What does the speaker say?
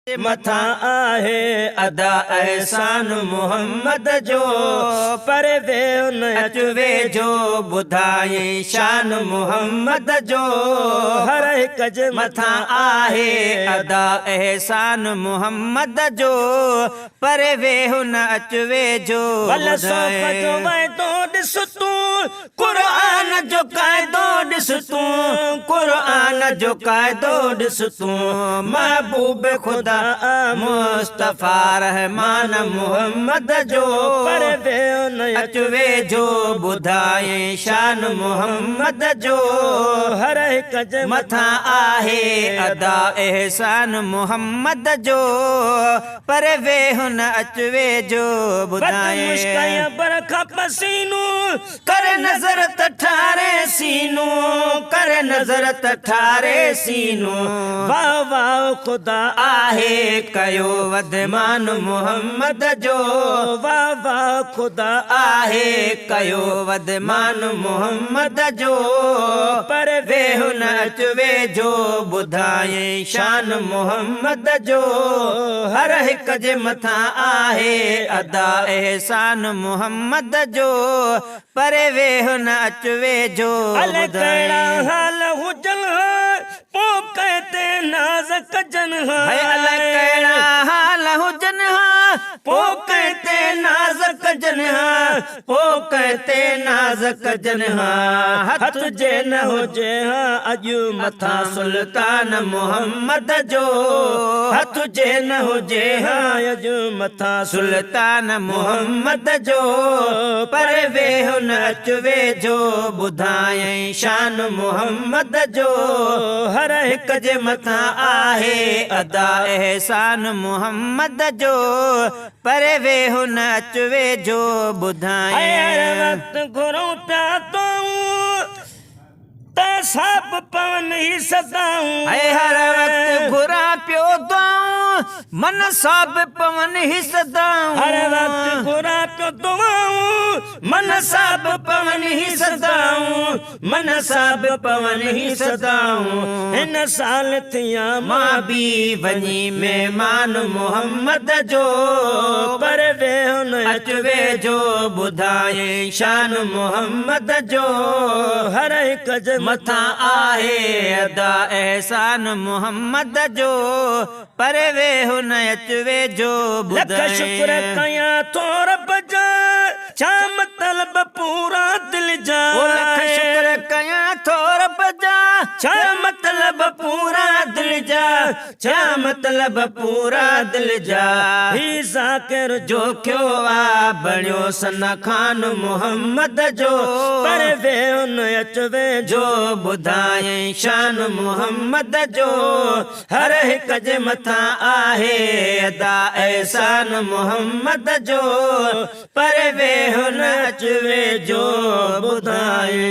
मथा आहे अदा एहसान मोहम्मद जो, पर वे उन अचवे जो ॿुधाए शान मोहम्मद जो। हर हिक जे मथा आहे अदा एहसान मोहम्मद जो, पर वे हुन अचवे जो ॿुधाए। ॾिस तूं क़ुरान जो क़ाइदो, ॾिस तूं क़ुरान जो क़ाइदो, ॾिस तूं महबूब ख़ुदा मुस्तफ़ा रहमान मोहम्मद जो, पर वे उन अचवे जो ॿुधाए शान मोहम्मद जो। हर हिक जे मथा आहे अदा एहसान मोहम्मद जो, पर वे हुन अचवे जो ॿुधाए। बरखा पसीनू कर नज़र त ठारे सीनू, कर नज़र त ठारे सीनू। वाह वाह ख़ुदा आहे कयो वधमान मोहम्मद जो, वाह वाह ख़ुदा आहे कयो वधमान मोहम्मद जो, पर वे हुन अचवे जो ॿुधाए शान मोहम्मद जो। हर हिक जे मथा आहे अदा एहसान मोहम्मद जो, पर वे हुन अचवे जो ॿुधाए। हाल हुजन पो कहते नाज़ कजन, अलाए कहिड़ा हाल हुजन पो कहते नाज़ कजन, पो कहते नाज़ कजन। हथ जे न हुजे अॼु मथा सुल्तान मोहम्मद जो, हथ जे न हुजे अॼु मथा सुल्तान मोहम्मद जो, पर वे हुन अचवे जो ॿुधाए शान मोहम्मद जो। हर हिक जे मथा आहे अदा एहसान मोहम्मद जो, पर वे हुन अचवे जो ॿुधाए। हर वक्त घुरूं पिया तो त सब पवन ही सदाऊं, हर वक्त घुरा पियो तो मन सब पवन ही सदाऊं। हर वक्त घुरा पियो दुआऊं मन सब पवन ही सदाऊं, मन सब पवन ही सदाऊं। हिन साल थिया मां भी वञी महिमान मोहम्मद जो, पर वे हुन अचवे जो ॿुधाए शान मोहम्मद जो। हर हिक जे मथा आहे अदा एहसान मोहम्मद जो, पर वे हुन अचवे जो ॿुधाए। लख शुक्र कयां तो रब जा, छा मतलब पूरा दिल जा। लख शुक्र कयां तो रब जा, छा मतलब पूरा दिल जा, छा मतलब पूरा दिल जा। ही ज़ाकिर जो क्यों आ बणियो सना खान मोहम्मद जो, पर वे हुन अचवे जो ॿुधाए शान मोहम्मद जो। हर हिक जे मथा आहे अदा एहसान मोहम्मद जो, पर वे हुन अचवे जो ॿुधाए।